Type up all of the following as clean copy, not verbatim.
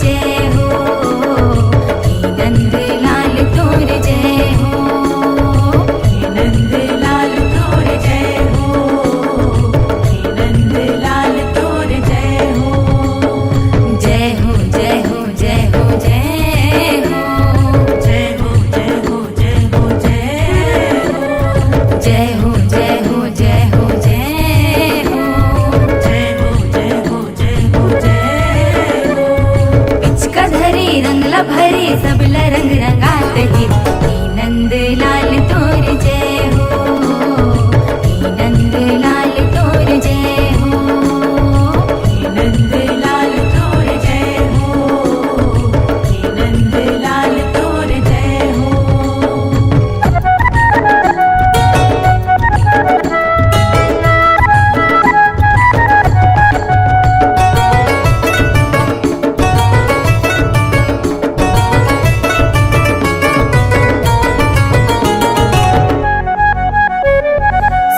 जय हो, हे नंद लाल तोर जय हो, हे नंद लाल तोर जय हो, हे नंद लाल तोर जय हो। जय हो जय हो जय हो जय हो, जय हो जय हो जय हो जय हो, जय हो जय हो जय हो जय हो, जय हो जय हो जय हो जय हो। पिचका धरी रंगला भरी सबला रंग रंगात ही, हे नंद लाल तोर जय हो, हे नंद लाल तोर जय हो, हे नंद लाल तोर जय हो, हे नंद लाल तोर जय हो।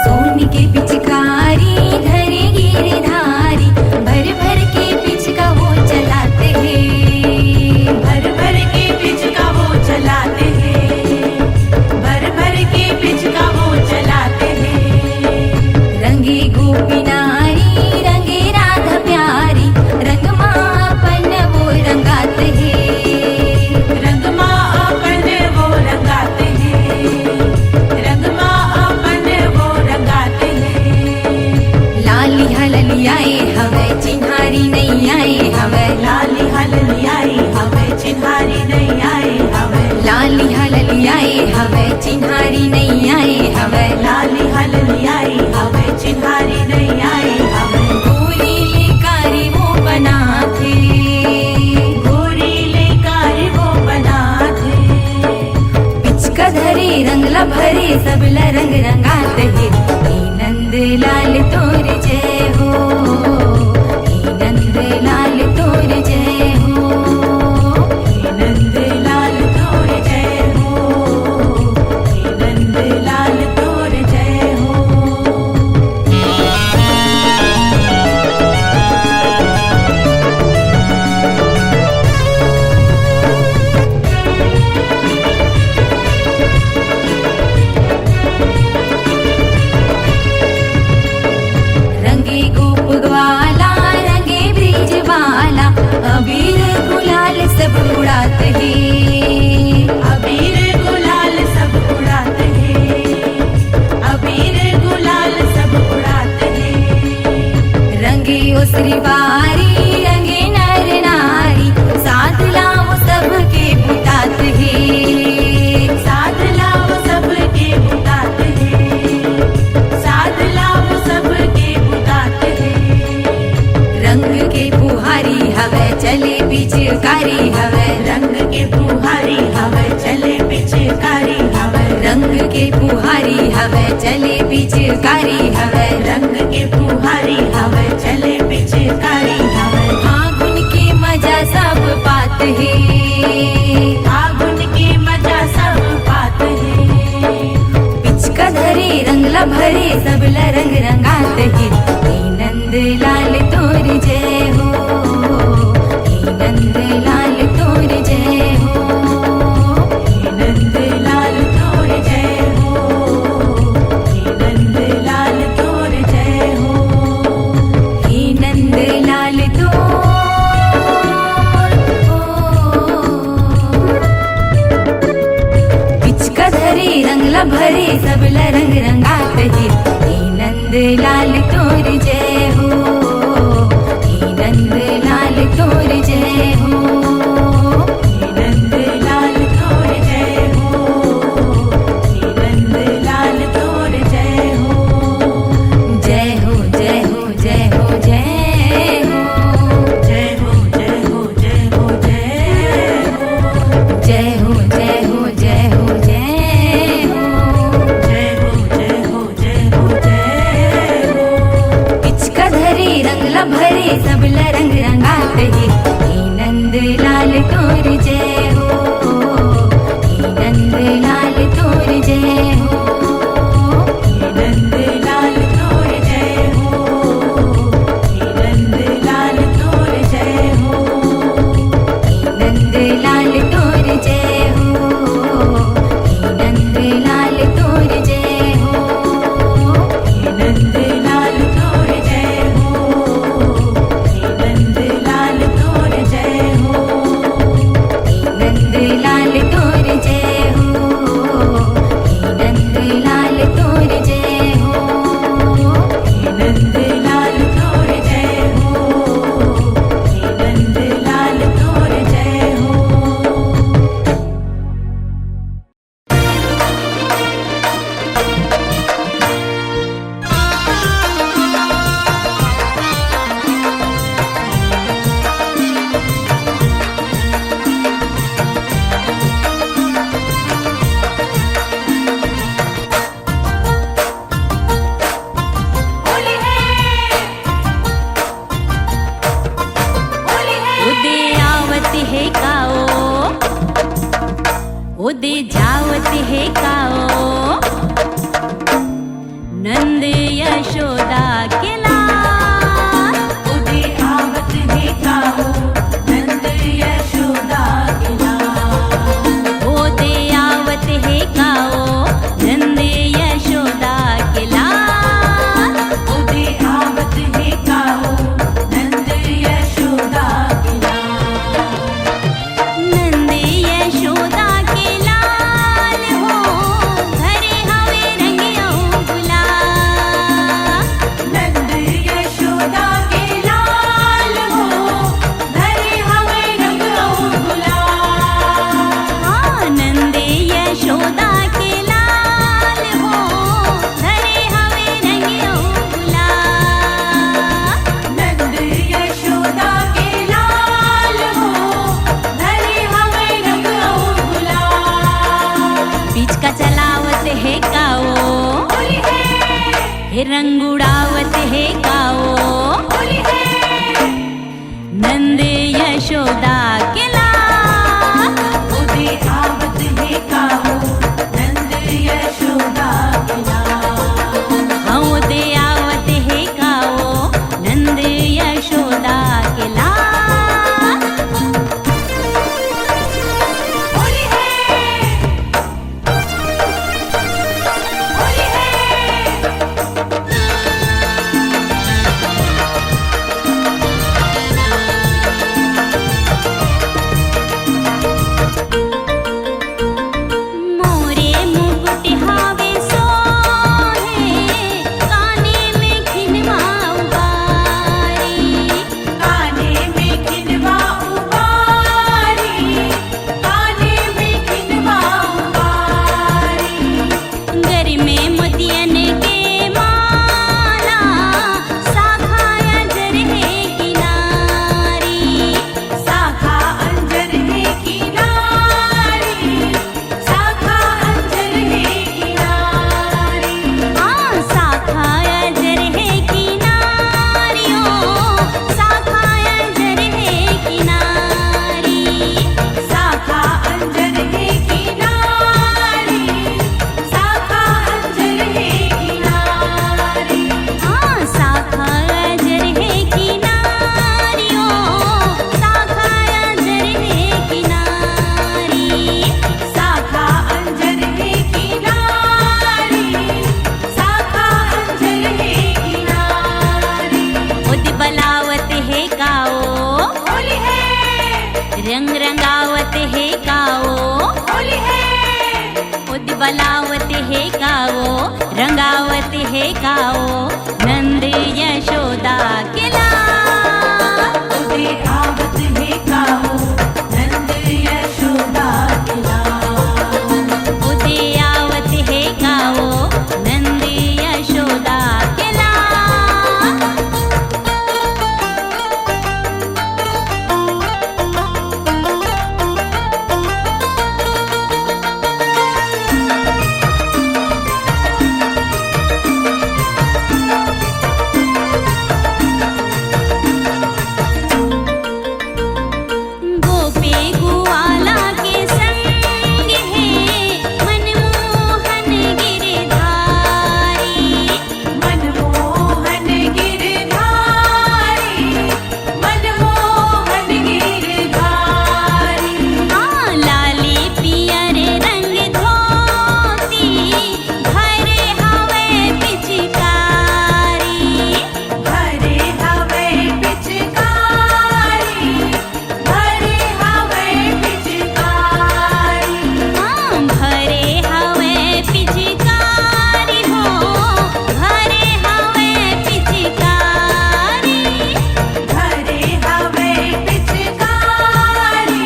सोन के पिचकारी धरे गिरधारी, भर भर के पिचका वो चलाते हैं, भर भर के पिचका वो चलाते हैं, भर भर के पिचका वो चलाते हैं। रंगे गोपी नारी रंगे राधा प्यारी, रंग मापन वो रंगाते हैं, रंग मापन वो रंगाते हैं, रंग मापन वो रंगाते हैं। लाली हलली आए हवे चिन्हारी नहीं आए हवे, लाली हलली आए हवे चिन्हारी नहीं आए हवे, लाली हलली आए हवे चिन्हारी नहीं आए हवे, लाली हलली आए हवे चिन्हारी नहीं आए हवे। गोरी लेकारी वो बना थे, गोरी लेकारी वो बना थे। पिचका धरी रंगला भरी सबला रंग रंगात ही, हे नंद लाल तोर जय हो, हे नंद लाल तोर जय हो, हे नंद लाल तोर जय हो, हे नंद लाल तोर जय हो। रंगे गोप ग्वाला रंगे ब्रिज वाला, अबीर गुलाल सब उड़ाते हैं, अबीर गुलाल सब उड़ाते हैं, अबीर गुलाल सब उड़ाते हैं। रंगे ओसरी बारी रंगे नर नारी, साथ लाओ सबके बुताते हैं, साथ लाओ सबके बुताते हैं, साथ लाओ सबके बुताते हैं। रंग के पुहारी हवे चले पिचकारी हवे, रंग के पुहारी हवे चले पिचकारी हवे, रंग के पुहारी हवे चले पिचकारी हवे, रंग के पुहारी हवे चले पिचकारी हवे। फागुन के मजा सब पाते हैं, फागुन के मजा सब पाते हैं। पिचका धरे रंगला भरे सबला रंग रंगात ही, हे नंद लाल तोर जय हो, हे नंद लाल तोर जय हो, हे नंद लाल तोर जय हो, हे नंद लाल तोर जय हो, हे नंद लाल तोर पिचका धरे रंगला भरे सबला रंग रंगात ही, हे नंद लाल तोर जय हो, हे नंद लाल तोर जय हो, हे नंद लाल तोर जय हो, हे नंद लाल तोर जय हो। जय हो जय हो जय हो जय हो, जय हो जय हो जय हो जय हो, जय हो जय हो जय हो जय हो, जय हो जय हो जय हो जय हो। पिचका धरी रंगला भरे सबला रंग रंगात ही, हे नंद लाल तोर जय हो, हे नंद लाल तोर जय हो, हे नंद लाल तोर जय हो, हे नंद लाल तोर जय हो। नंद यशोदा के लाल। उदे आवत है गाओ नंद यशोदा के लाल। उदे आवत है गाओ नंद यशोदा के लाल। उदे आवत है गाओ नंद यशोदा के लाल। नंद यशोदा के लाल हो घरे हवे रंगियो गुलाल। नंद यशोदा के लाल हो घरे हवे रंगियो गुलाल। हाँ नंद यशोदा के लाल हो घरे हवे रंगियो गुलाल। नंद यशोदा के लाल हो घरे हवे रंगियो गुलाल। पिचका चलावत है गाओ होली है। हे रंग उड़ावत है गाओ होली है। नंद यशोदा के लाल। उदे आवत है गाओ नंद यशोदा के लाल। हाँ उदे आवत है गाओ नंद यशोदा के लाल। होली है होली है। मोरे मुकुट हावे सोहे काने में खिनवा उबारी। काने में खिनवा उबारी। काने में खिनवा उबारी। घर में मोतियन के माला शाखा अंजर है किनारी। शाखा अंजर है किनारी। शाखा अंजर है किनारी। हाँ शाखा अंजर है किनारी। ओ शाखा अंजर है किनारी। शाखा अंजर है किनारी। शाखा अंजर है किनारी। हाँ शाखा अंजर है किनारी। ओ शाखा अंजर है किनारी। शाखा अंजर है किनारी। शाखा अंजर है किनारी। उद बलावत है गाओ होली है। रंग रंगावत है गाओ होली है। उद बलावत है गाओ रंगावत है गाओ नंद यशोदा के लाल। उदे आवत है गाओ नंद यशोदा के लाल। उदे आवत है गाओ नंद यशोदा के लाल। गोपे गुआला के संग है मनमोहन गिरधारी। मनमोहन गिरधारी। मनमोहन गिरधारी। हाँ लाली पियर रंग धोती घरे हवे पिचकारी। घरे हवे पिचकारी। घरे हवे पिचकारी। हाँ घरे हवे पिचकारी हो घरे हवे पिचकारी। घरे हवे पिचकारी।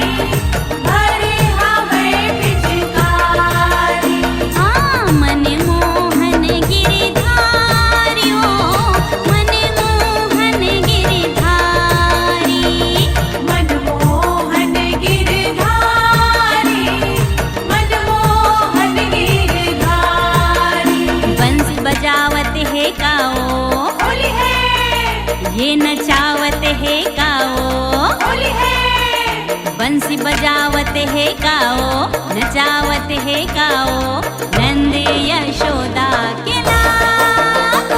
घरे हवे पिचकारी। हाँ मनमोहन गिरधारी। ओ मनमोहन गिरधारी। मनमोहन गिरधारी। मनमोहन गिरधारी। बंसी बजावत है गाओ होली है। ये नचावत है गाओ होली है। बंसी बजावत है गाओ नचावत है गाओ नंद यशोदा के लाल।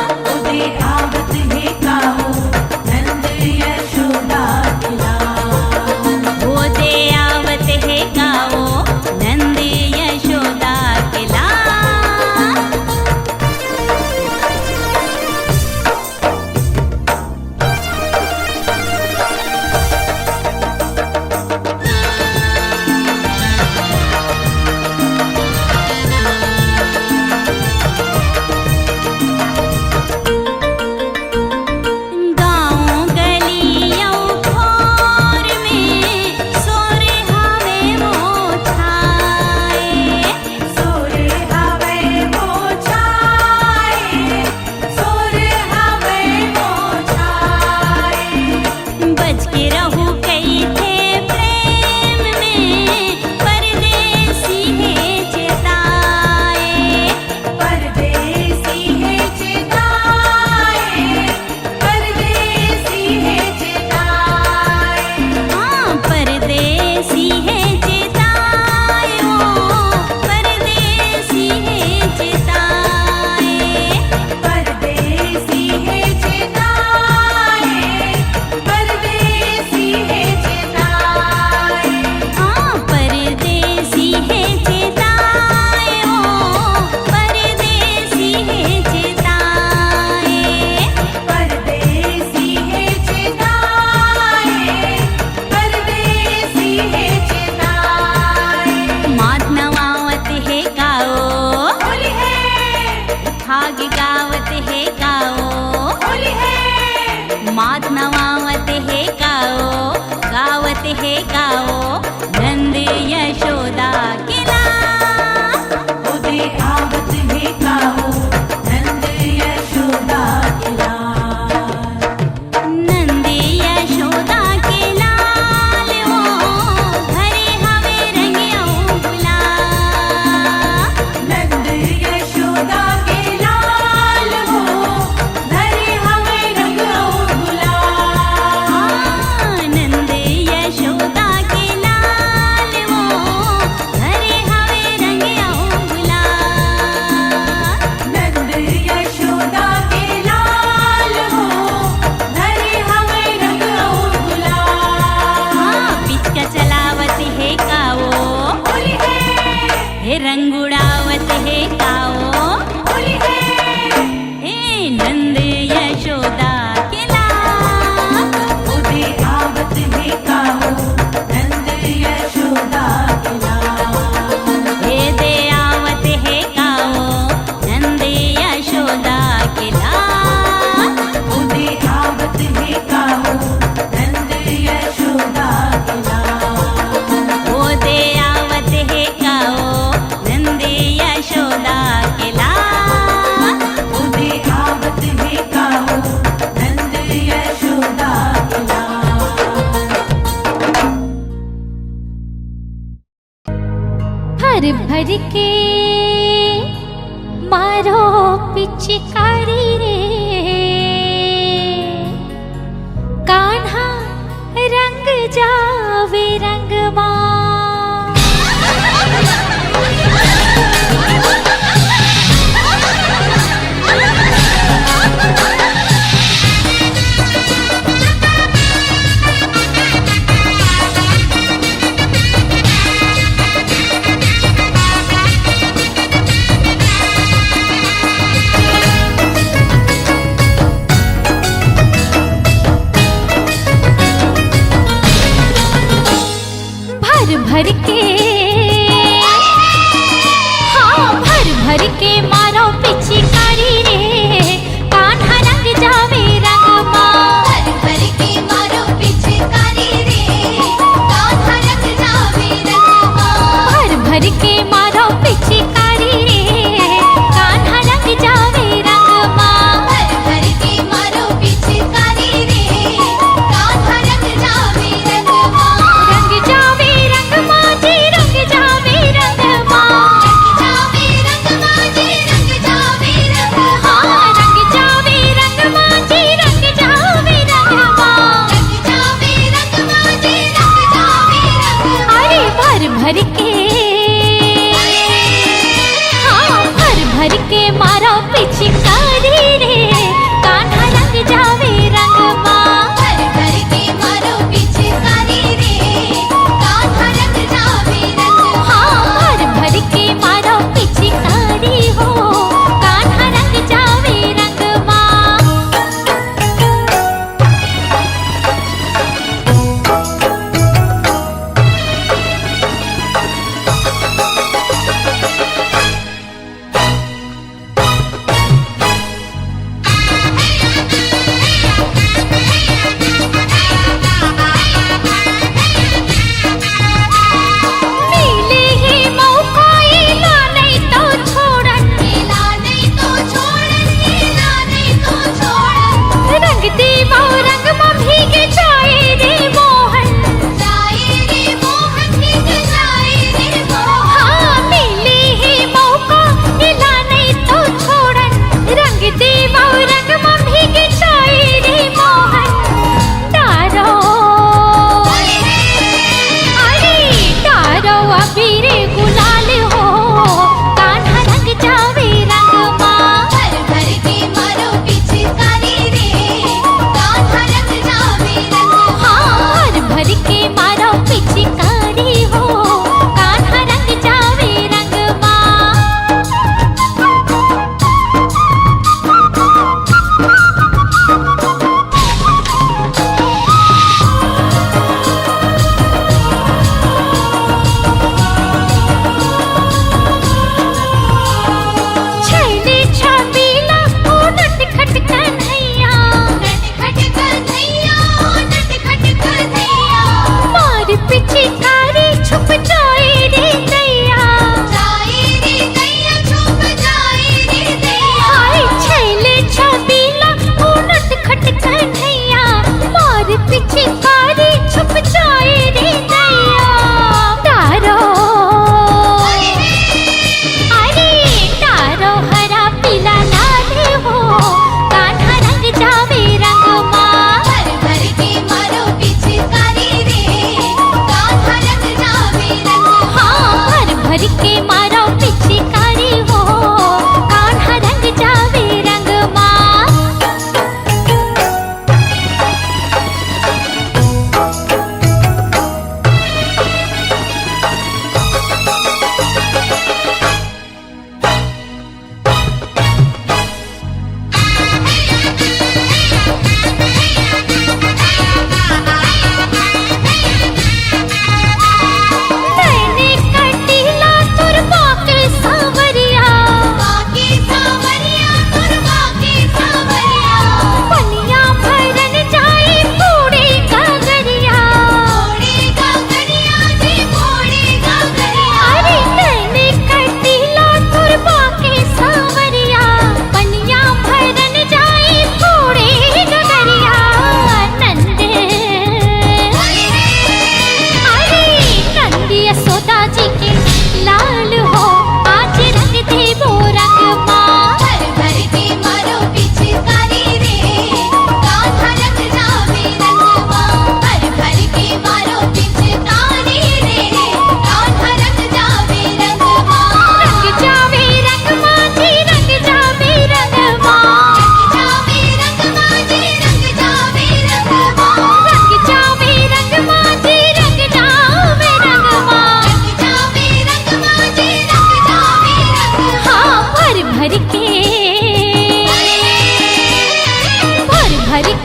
भर के मारो पिचकारी रे, कान्हा रंग जावे रंगमा।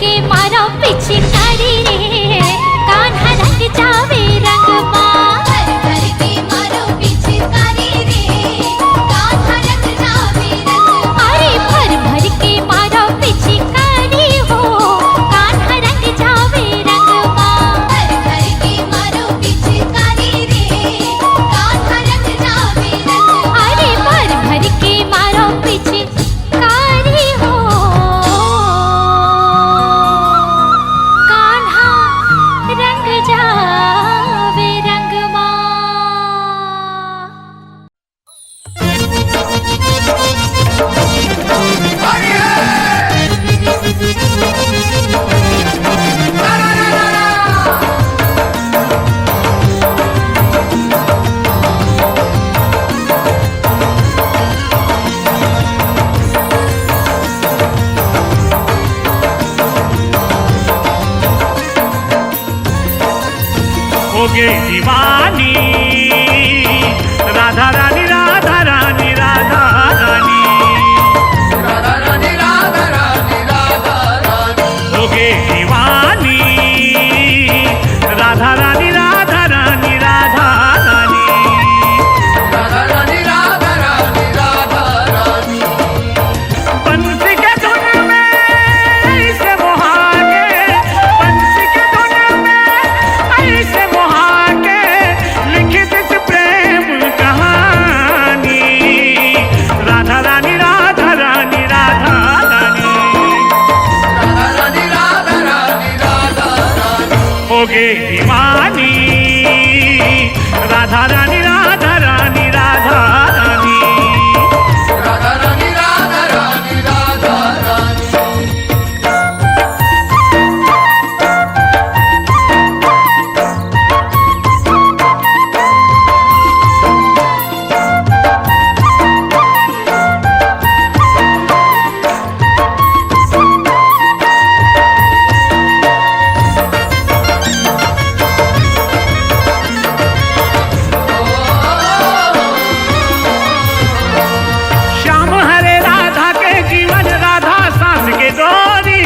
के मारो पिचकारी रे कान्हा रंग जावे रंगमा। भर भर के मारो पिचकारी रे कान्हा रंग जावे रंगमा। अरे भर भर के मारो पिचकारी हो कान्हा रंग जावे रंगमा। भर भर के मारो पिचकारी रे कान्हा रंग जावे रंगमा। अरे भर भर के मारो पिचकारी हो कान्हा रंग जावे रंगमा। हो गे दीवानी राधा रानी राधा रानी राधा रानी हो गे दीवानी राधा रानी राधा रानी राधा रानी बंसी के धुन में ऐसे मोहागे बंसी के धुन में ऐसे मोहागे लिखित इस प्रेम कहानी राधा रानी राधा रानी राधा रानी हो गे दीवानी राधा रानी राधा रानी राधा रानी श्याम हरे राधा के जीवन राधा सांस के डोरी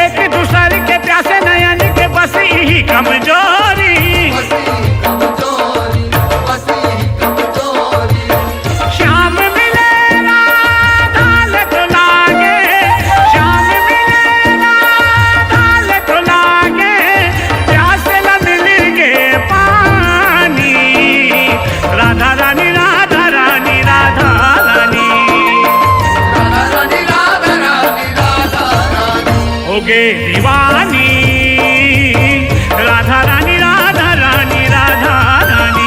एक दूसरे के प्यासे नयन के बस यही कमजोरी श्याम मिले राधा तो लागे श्याम मिले राधा तो लागे प्यासे ला मिल के पानी राधा रानी राधा रानी राधा रानी हो गे दीवानी राधा रानी राधा रानी राधा रानी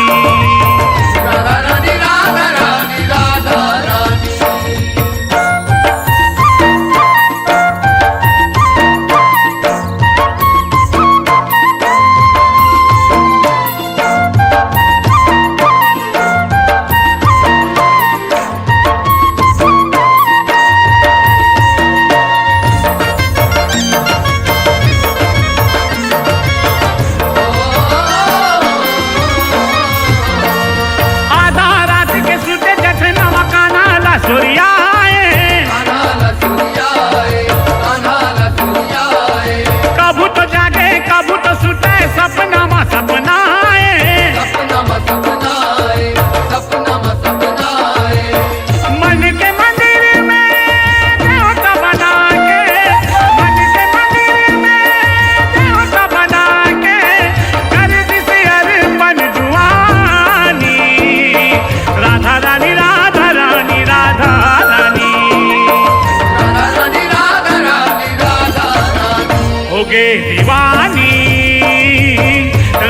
आधा रात के सुते जखना मकाना ला सोरियाए कबू तो जागे कबू तो सुते सपना मा सपनाए मन के मंदिर में देवता बना के मन के मंदिर में देवता बना के कर दिस अर्पण जुआनी राधा रानी राधा रानी राधा रानी हो गे दीवानी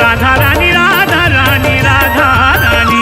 राधा रानी राधा रानी राधा रानी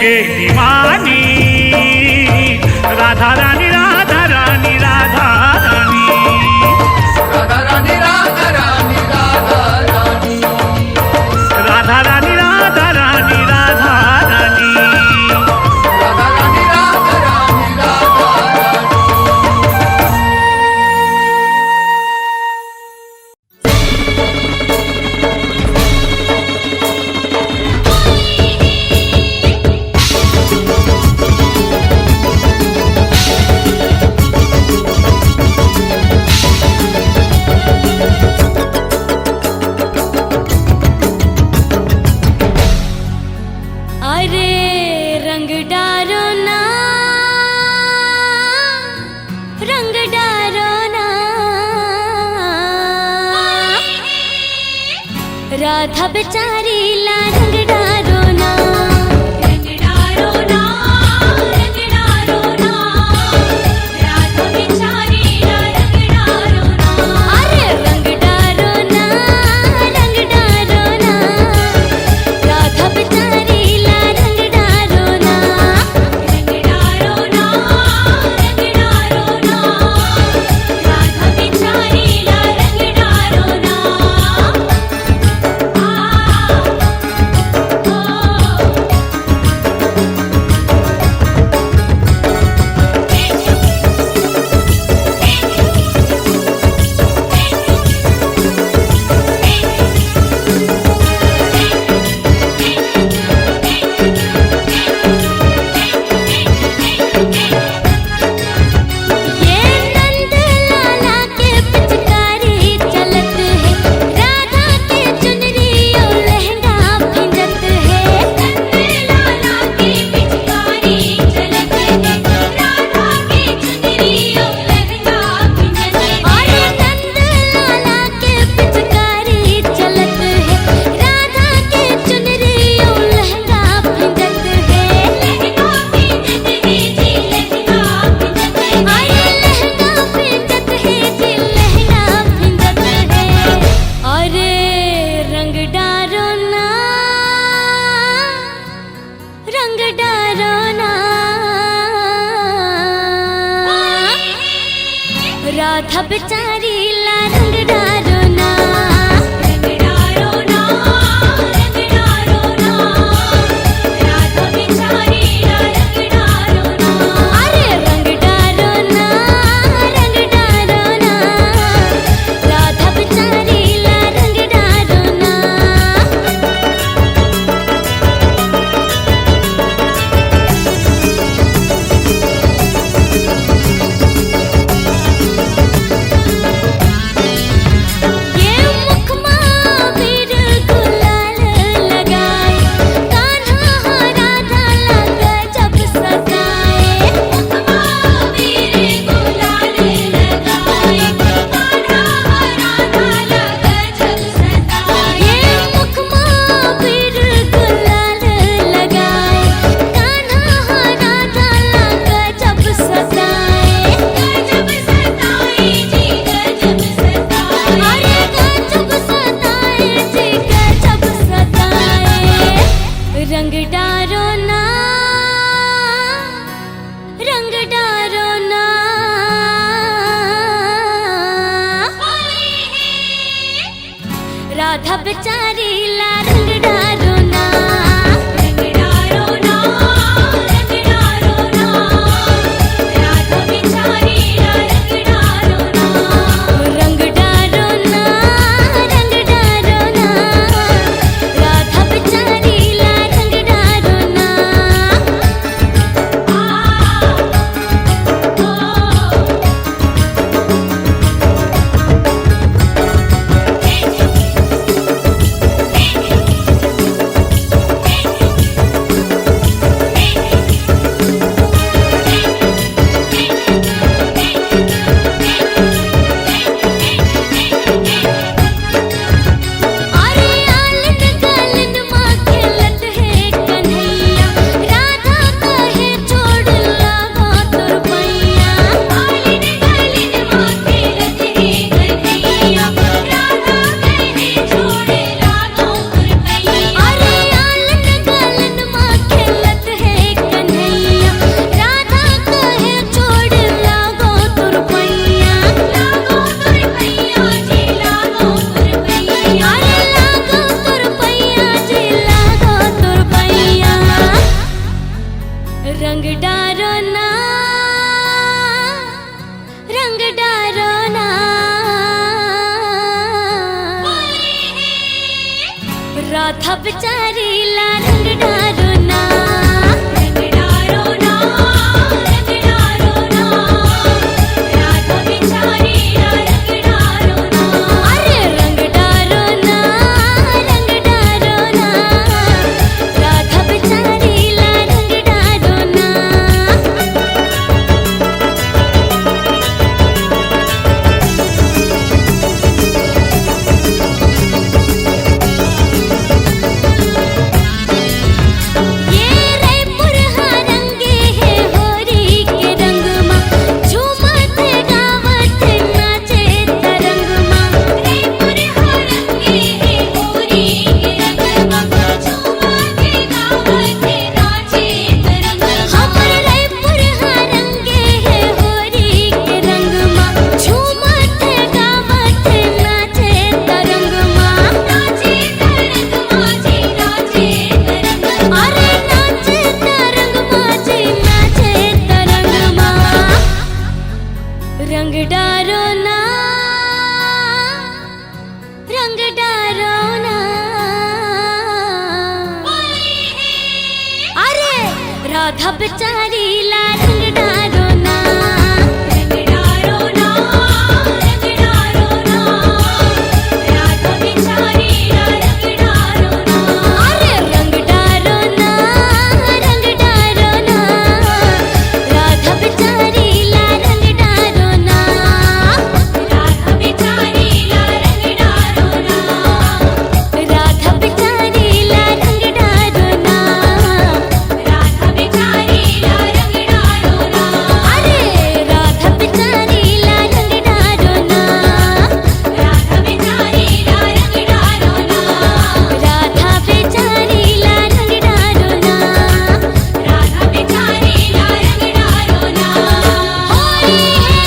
दीवानी राधा रानी राधा रानी राधा रानी राधा रानी राधा रानी राधा रानी राधा रानी राधा रानी राधा रानी राधा रानी राधा रानी राधा रानी अरे रंग डारो ना, रंग डारो ना, राधा बेचारी ला रंग डारो ना, रंग डारो ना, रंग डारो ना, राधा बेचारी ला रंग डारो ना। अरे रंग डारो ना, रंग डारो ना, राधा बेचारी ला रंग डारो ना, रंग डारो ना, रंग डारो ना, राधा बेचारी ला रंग डारो ना। ये नंद लाला के पिचकारी चलत है, राधा के चुनरी और लहंगा भिंजत है। नंद लाला के पिचकारी चलत है, राधा के चुनरी और लहंगा भिंजत है। अरे नंद लाला के पिचकारी चलत है, राधा के चुनरी और लहंगा भिंजत है। लहंगा भिंजत है जी, लहंगा भिंजत है। अरे लहंगा भिंजत है जी, लहंगा भिंजत है। अरे रंग डारो ना, रंग डारो ना, राधा बेचारी ला रंग डारो ना, रंग डारो ना, रंग डारो ना, राधा बेचारी ला रंग डारो ना। अरे रंग डारो ना, रंग डारो ना, राधा बेचारी ला रंग डारो ना। ये मुखमा फिर गुलाल लगाए, कान्हा राधा लग जब सताए। मुखमा फिर गुलाल लगाए, कान्हा राधा लग जब सताए। ये मुखमा फिर गुलाल लगाए, कान्हा राधा लग जब सताए। गजब सताए जी, गजब सताए। अरे गजब सताए जी, गजब सताए। रंग डारो ना, रंग डारो ना, राधा बेचारी ला रंग डारो ना, रंग डारो ना, रंग डारो ना, राधा बेचारी ला रंग डारो ना, रंग डारो ना, रंग डारो ना, राधा बेचारी ला रंग डारो ना। राधा बेचारी ला रंग डारो ना, रंग डारो ना, रंग डारो ना, राधा बेचारी ला रंग डारो ना। अरे रंग डारो ना, रंग डारो ना, राधा बेचारी ला रंग डारो ना। ये रायपुर रंगे है होरी के रंग माँ, झूमत गावत नाचे तरंग माँ। रायपुर रंगे है होरी के रंग माँ, झूमत गावत नाचे तरंग माँ। हमर रायपुर रंगे है होरी के रंग माँ, झूमत गावत नाचे तरंग माँ। नाचे तरंग माझी नाचे तरंग माँ। अरे नाचे तरंग माझी नाचे तरंग माँ। रंग डारो ना, रंग डारो ना। अरे राधा बेचारी ला रंग डारो ना, रंग डारो ना, रंग डारो ना, राधा बेचारी ला रंग डारो ना। अरे रंग डारो ना, रंग डारो ना, राधा बेचारी ला रंग डारो ना। राधा बेचारी ला रंग डारो ना, राधा बेचारी ला रंग डारो ना, राधा बेचारी ला रंग डारो ना। अरे राधा बेचारी ला रंग डारो ना, राधा बेचारी ला रंग डारो ना, राधा बेचारी ला रंग डारो ना, राधा बेचारी ला रंग डारो ना। होली है।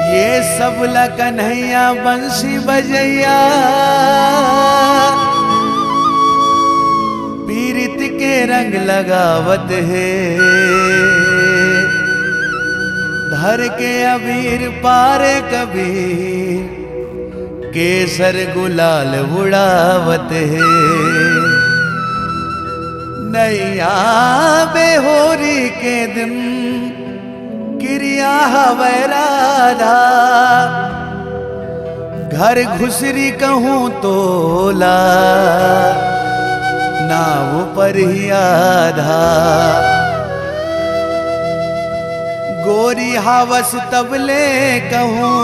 ये सब ला कन्हैया बंसी बजैया, पीरित के रंग लगावत है। धर के अबीर पारे कबीर, केसर गुलाल उड़ावत है। नैया बेहोरी के दिन क्रिया हवै राधा, घर घुसरी कहूँ तोला, नाव पर ही आधा। गोरी हावस तबले कहूँ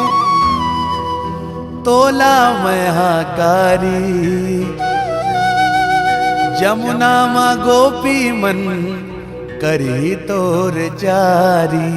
तोला मैं हाकारी, जमुना माँ गोपी मन करी तोर जारी।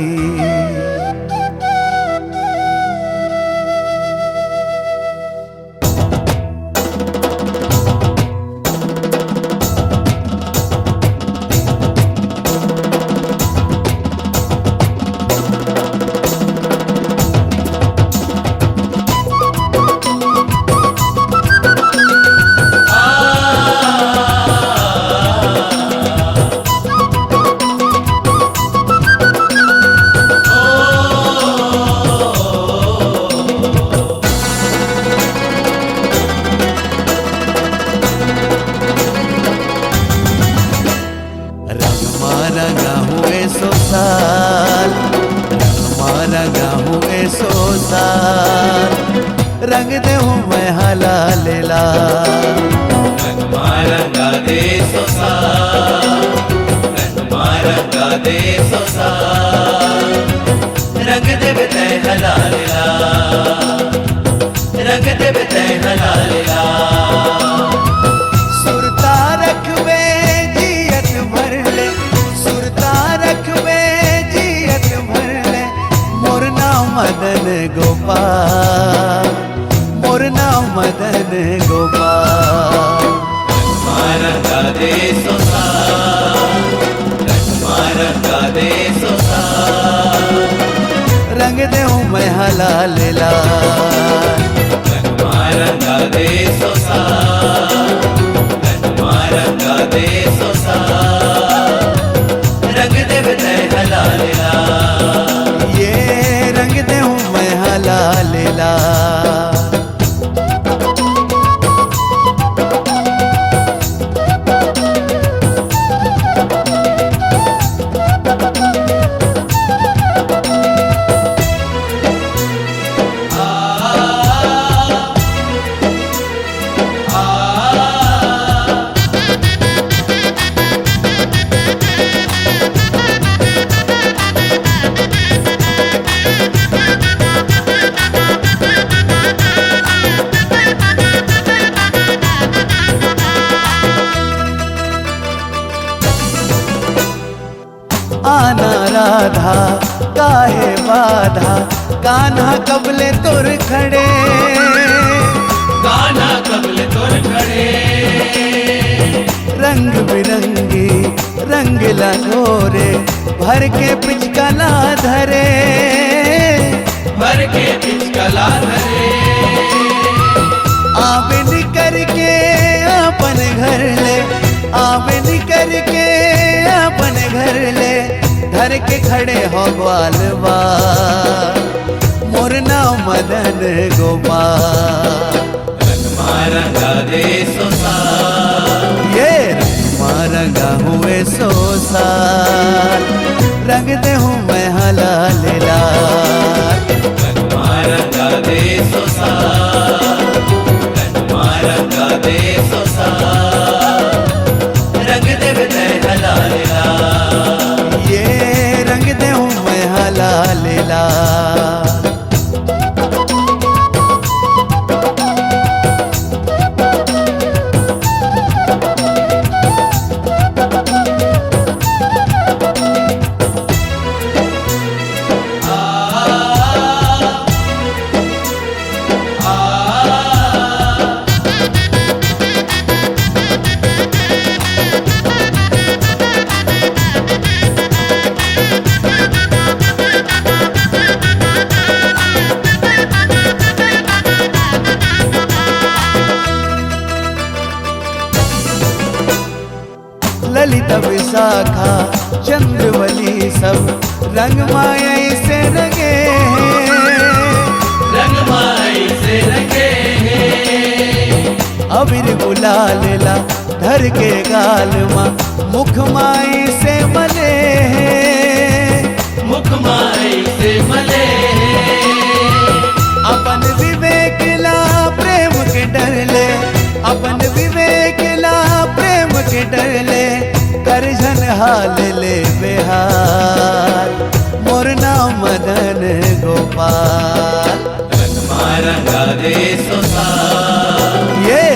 रंगा हुए सो साल, रंगा हुए सो साल, रंग दे हूँ मैं हलाल लाल। रंगा दे सो साल, रंगा दे सो साल, रंग दे बेते हलाल लाल, रंग दे बेते हलाल लाल। सुरता रखवे जियत भर ले, सुरता रखवे जियत भर ले, मोर नाम मदन गोपाल, मोर नाम मदन गोपाल। रंगा दे सो साल, रंगा दे सो साल, रंग दे हूँ मैं हलाल लाल। रंगा दे सो साल, लेला। आना राधा काहे बाधा, कान्हा कबले तुर खड़े। गाना कबल तुर खड़े, रंग बिरंगी रंग लगोरे, भर के पिचकला धरे। भर के पिचकला धरे, आवे निकर के अपन घर ले, आवे निकर के अपन घर ले, धर के खड़े हो ग्वाल बाल, मोर नाम मदन गोपाल। रंगा दे सोसार, ये रंगा हुए सो साल, रंग दे हूँ मैं हलाल लाल। रंगा दे सोसार, रंगा दे सोसार, रंग दे विदय हलाल लाल। ये रंग दे हूँ मैं हलाल लाल। ललिता विशाखा चंद्रवली सब रंग माया से रंगे हैं। रंग माई से रंगे हैं, अबीर गुलाल ला धर के गाल माँ, मुख माई से मले हैं। मुख माई से मले हैं, अपन विवेक ला प्रेम के डर ले, अपन विवेक ला प्रेम के डर ले, कर झन हाल ले बेहाल, मोर नाम मदन गोपाल। रंगा दे सोसार, ये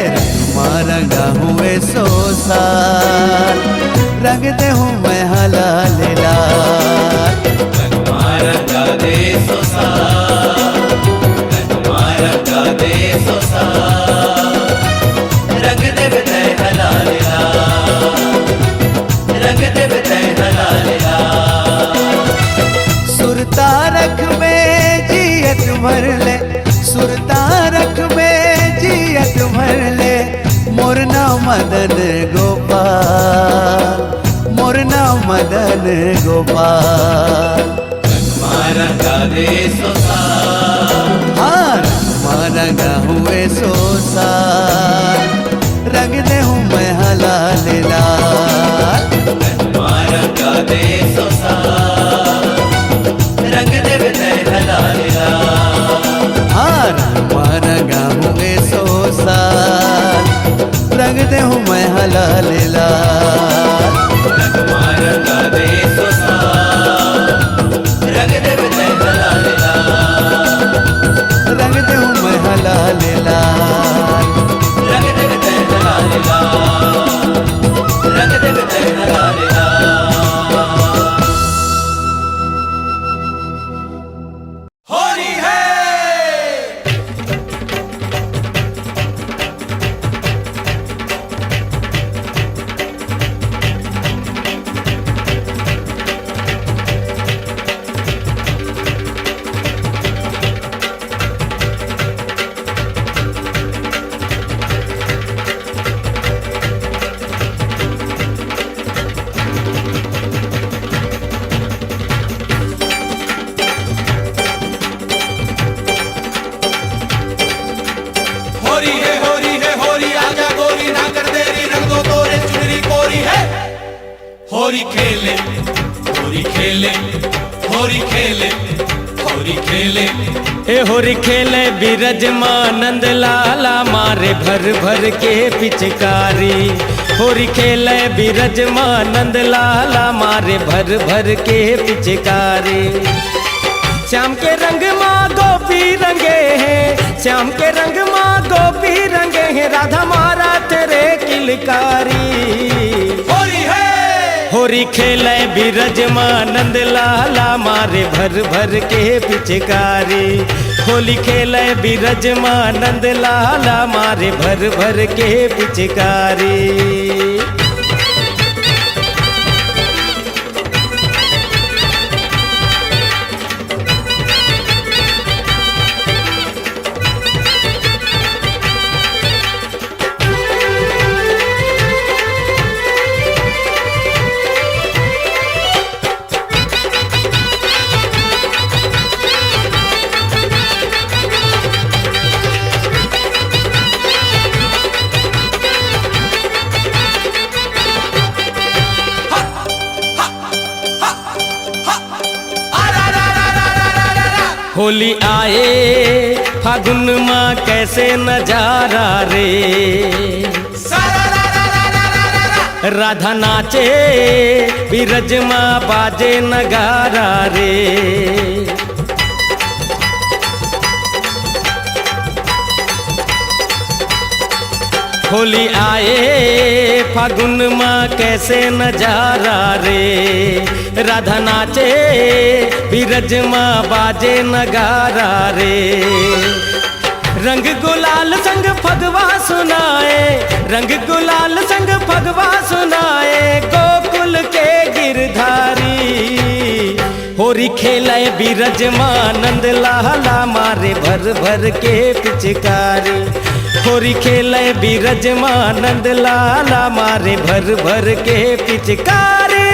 रंगा हुए सो साल, रंग दे हूँ मैं हलाल लाल। रंगा दे सोसार, रंगा दे सोसार, रंग दे विदय हलाल लाल। रंग दे विदय हलाल लाल। सुरतारख में जियत भर ले, सुरतारख में जियत भर ले, मोर नाम मदन गोपाल, मोर नाम मदन गोपाल। रंगा दे सोसार, हाँ रंगा हुए सो साल, रंग दे हूँ मैं हलाल लाल। रंगा दे सोसार, रंग दे विदय हलाल लाल। हाँ रंगा हुए सो साल, रंग दे हूँ मैं हलाल लाल। रंगा दे सोसार, रंग दे विदय हलाल लाल। रंग दे हूँ मैं हलाल लाल। रंग दे विदय हलाल लाल। रंग दे विदय हलाल लाल। होली है, होरी खेले होरी खेले होरी खेले होरी खेले ए होरी खेले बिरजमानंद लाला मारे भर भर के पिचकारी। होरी खेले बिरजमानंद लाला मारे भर भर के पिचकारी। श्याम के रंग माँ गोपी रंगे हैं, श्याम के रंग माँ गोपी रंगे हैं, राधा मारा तेरे किलकारी। होरी है होरी खेले बिरजमानंद लाला मारे भर भर के पिचकारी। होली खेले बिरजमानंद लाला मारे भर भर के पिचकारी। होली आए फागुन माँ कैसे नजारा रे। राधा नाचे बिरज माँ बाजे नगारा रे। होली आए फागुन माँ कैसे नजारा रे। राधा नाचे बिरज माँ बाजे नगारा रे। रंग गुलाल संग फगवा सुनाए, रंग गुलाल संग फगवा सुनाए, गोकुल के गिरधारी। होरी खेले बिरजमानंद लाला मारे भर भर के पिचकारी। होरी खेले बिरजमानंद लाला मारे भर भर के पिचकारी।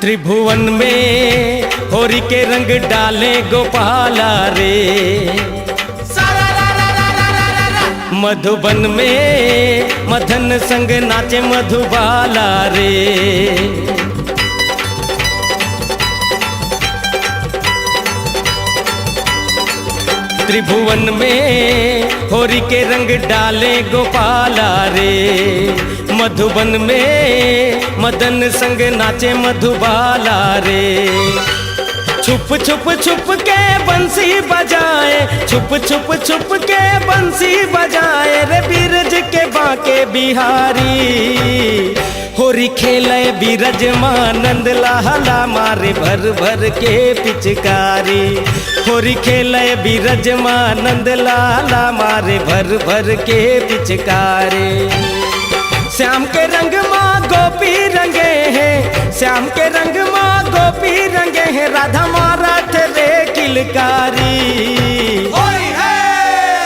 त्रिभुवन में होरी के रंग डाले गोपाला रे। मधुबन में मदन संग नाचे मधुबाला रे। त्रिभुवन में होरी के रंग डाले गोपाला रे। मधुबन में मदन संग नाचे मधुबाला रे। छुप छुप छुप के बंसी बजाए, छुप छुप छुप के बंसी बजाए रे बिरज के बांके बिहारी। होरी खेले बिरजमानंद लाला मारे भर भर के पिचकारी। होरी खेले बिरजमानंद लाला मारे भर भर के पिचकारी। श्याम के रंग माँ गोपी रंगे हैं, श्याम के रंग माँ गोपी रंगे हैं, राधा मारा तेरे किलकारी।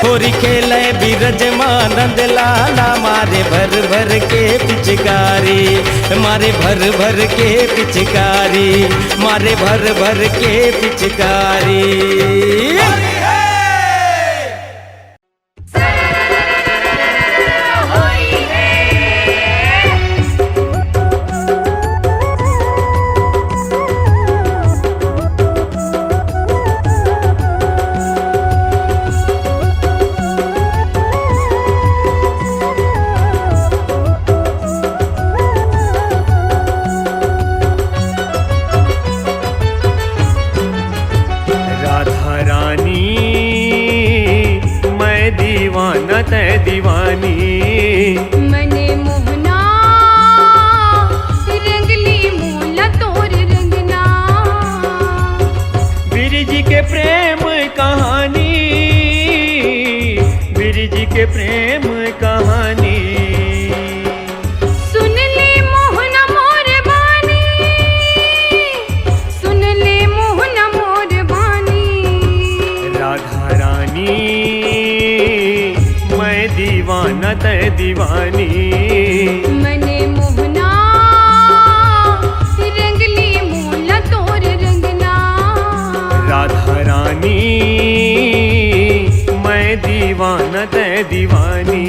होरी खेले बिरजमानंद लाला मारे भर भर के पिचकारी। मारे भर भर के पिचकारी, मारे भर भर के पिचकारी। दीवानी मने मोहना रंगली मूला तोर रंगना। बिरज के प्रेम कहानी दीवानी। मने मोहना रंगली मोला तोर रंगना। राधा रानी मैं दीवाना तै दीवानी।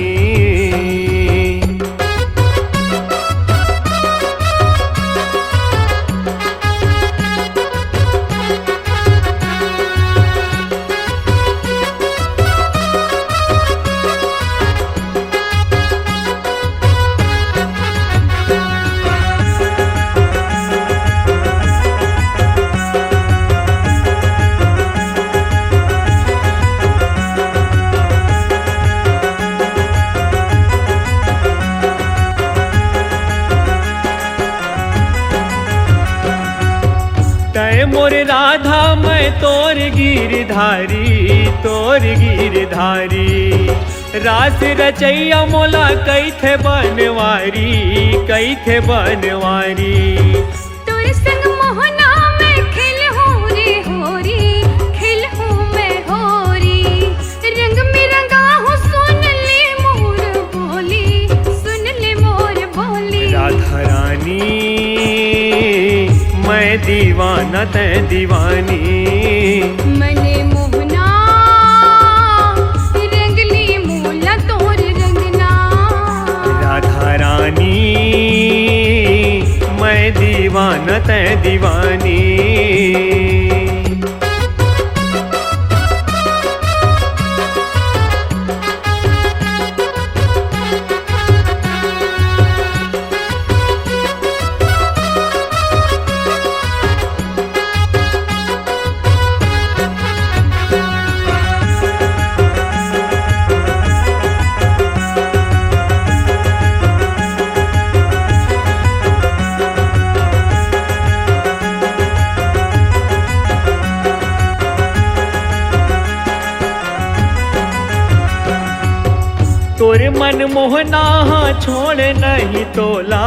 तय मोर राधा मैं तोर गिरधारी, तोर गिरधारी। रास रचैया मोला कैथे बनवारी, कैथे बनवारी। तोर संग मोहना मैं खिल हूँ रे होरी, खिल हूँ मैं होरी। रंग में रंगा हूँ सुन ले मोर बोली, सुन ले मोर बोली। राधा रानी मैं दीवाना तै दीवानी। मने मोहना रंगली मोला तोर रंगना। राधा रानी मैं दीवाना तै दीवानी। तोरे मन मोहना छोड़ नहीं तोला,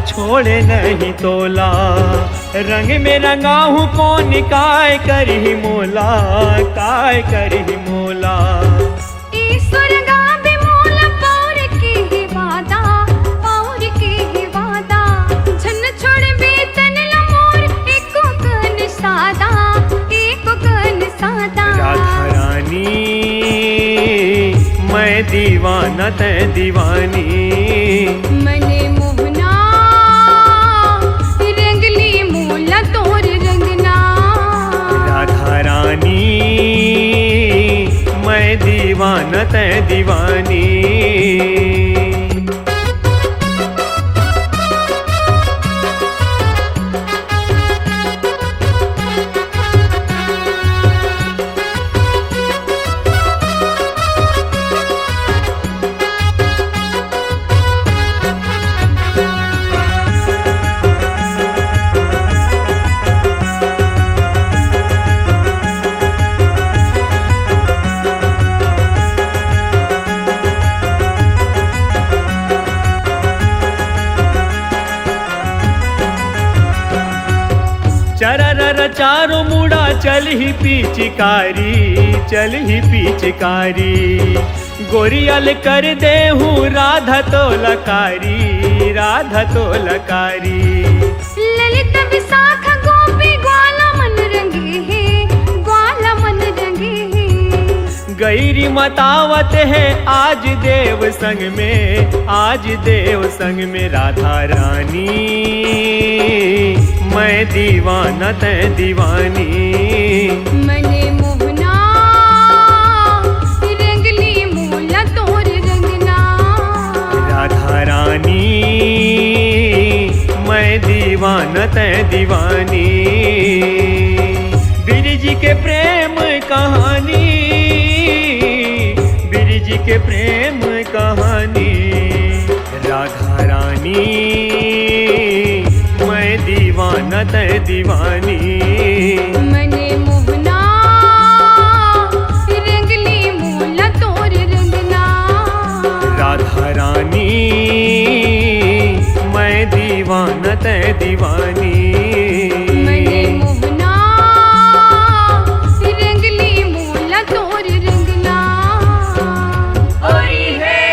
छोड़ नहीं तोला। रंग में रंगा हूँ कौन काय करही मोला, काय करही मोला। ईश्वर गावे मोला पौर के ही वादा, पौर के ही वादा। झन छोड़ बेतन लमोर एको कन सादा, एको कन सादा। राधा रानी मैं दीवाना तै दीवानी। मने मोहना रंगली मोला तोर रंगना। राधा रानी मैं दीवाना तै दीवानी। चरर चारों मुड़ा चल ही पिचकारी, चल ही पिचकारी। गोरियल कर दे हूँ राधा तो लकारी, राधा तो लकारी। ललित विशाखा गोपी ग्वाला मन रंगे है, ग्वाला मन रंगे है। गैरी मतावत है आज देव संग में, आज देव संग में। राधा रानी मैं दीवाना तै दीवानी। मने मोहना रंगली मोला तोर रंगना। राधा रानी मैं दीवाना तै दीवानी। बिरजी के प्रेम कहानी, बिरजी के प्रेम कहानी। राधा रानी मैं दीवाना तै दीवानी। मने मोहना रंगली मोला तोर रंगना। राधा रानी मैं दीवाना तै दीवानी। मने मोहना रंगली मोला तोर रंगना। ओरी है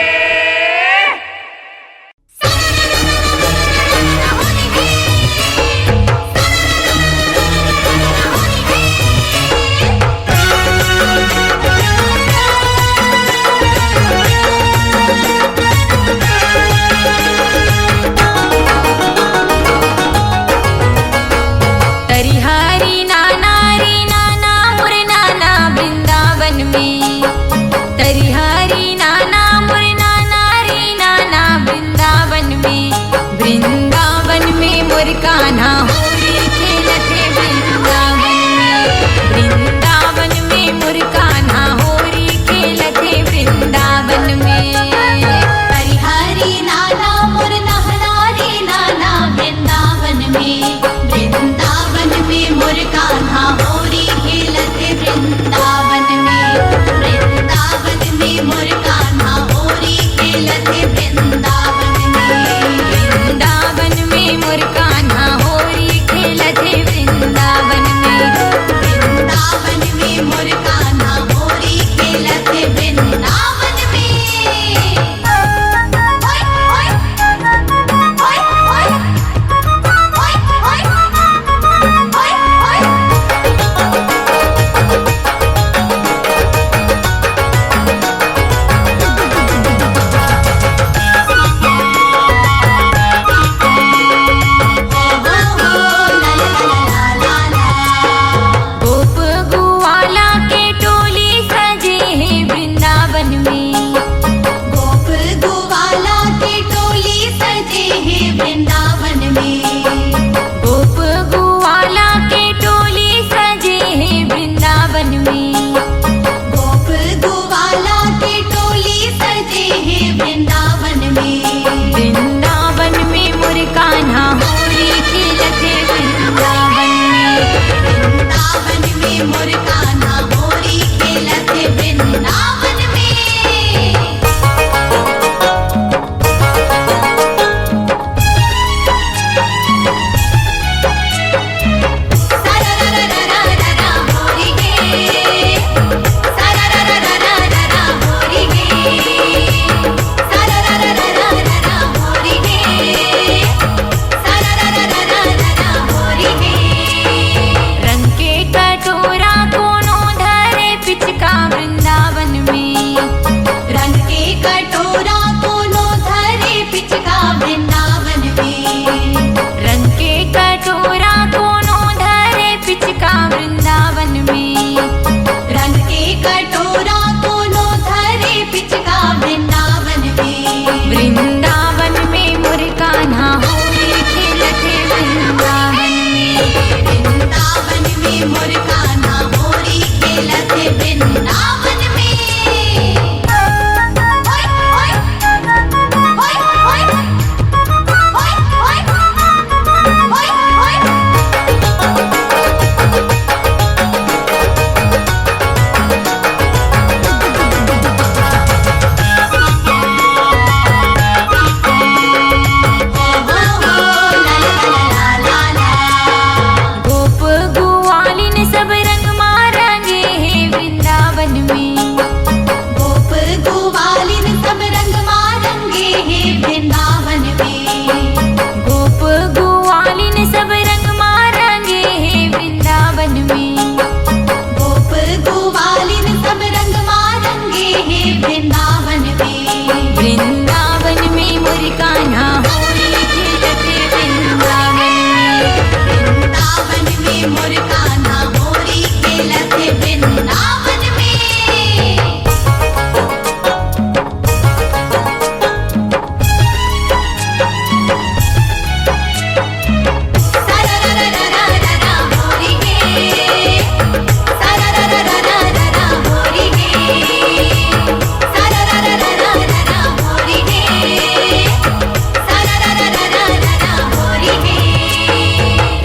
में मोर कान्हा होरी खेलत वृंदावन में।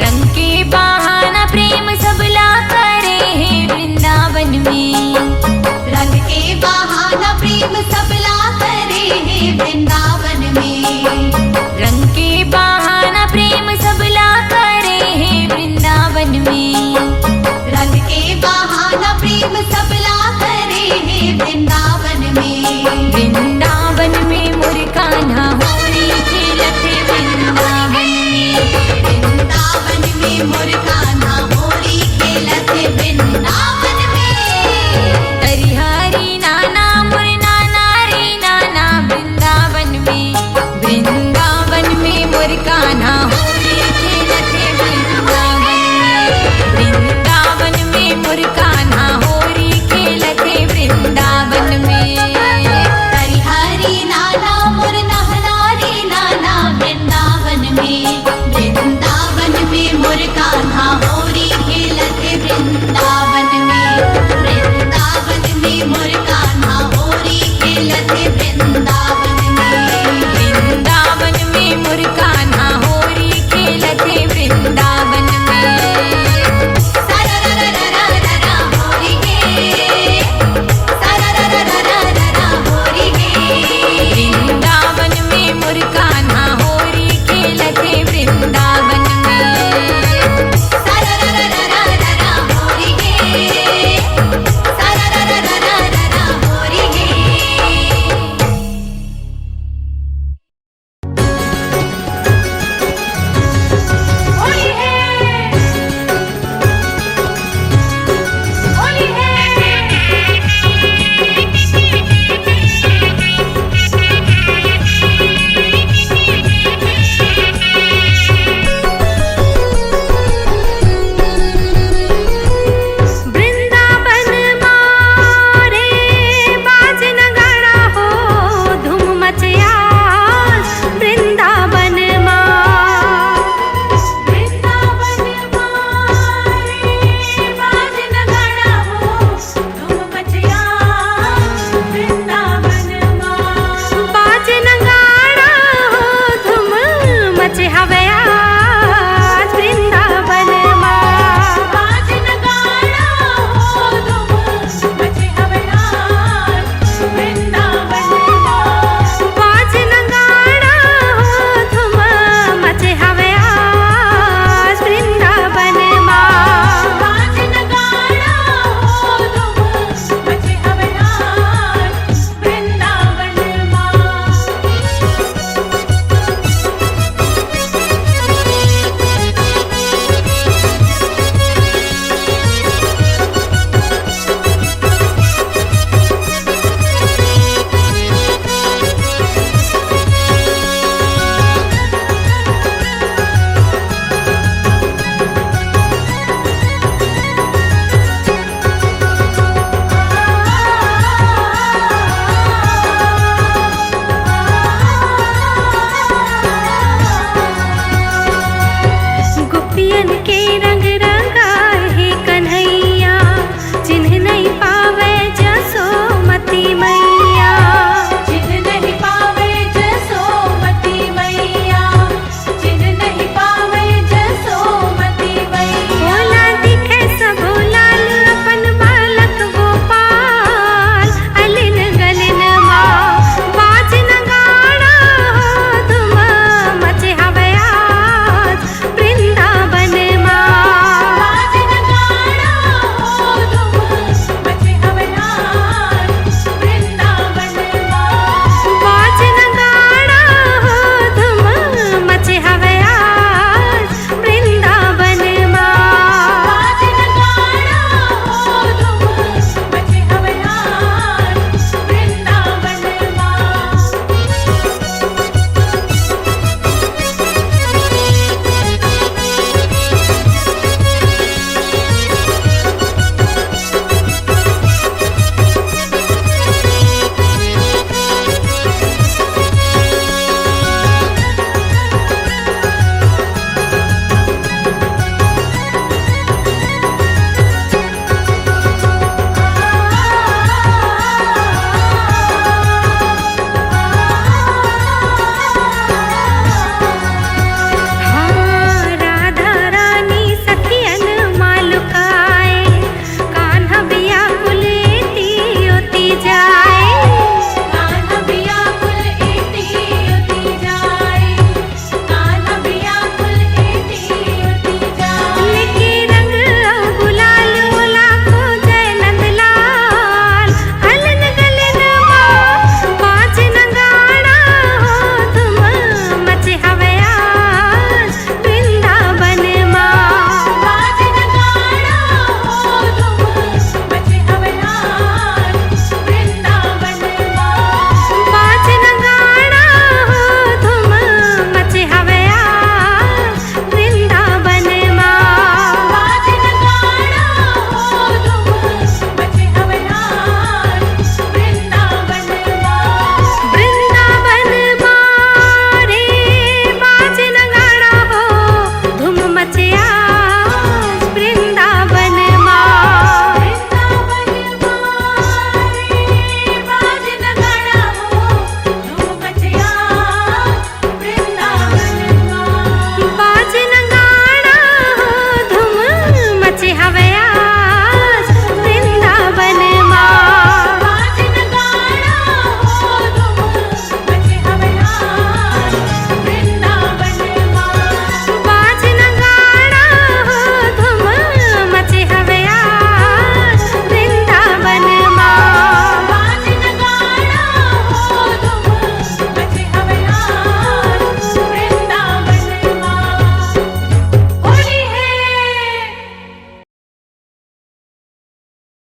रंग के बहाना प्रेम सबला करे हैं वृंदावन में। रंग के बहाना प्रेम सबला करे हैं वृंदावन में। रंग के बहाना प्रेम सबला करे हैं वृंदावन में। रंग के बहाना प्रेम सबला करे हैं वृंदावन में। वृंदावन में मोर कान्हा होरी खेलत वृंदावन में। वृंदावन में मोर कान्हा होरी खेलत वृंदावन में। हरिहरी नाना मोर नाना रे नाना वृंदावन में। वृंदावन में मोर कान्हा होरी खेलत वृंदावन में। वृंदावन में मोर कान्हा होरी खेलत वृंदावन में। हरि हरि नाना मोर नहना रे नाना वृंदावन में। वृंदावन में मोर कान्हा होरी खेलत वृंदावन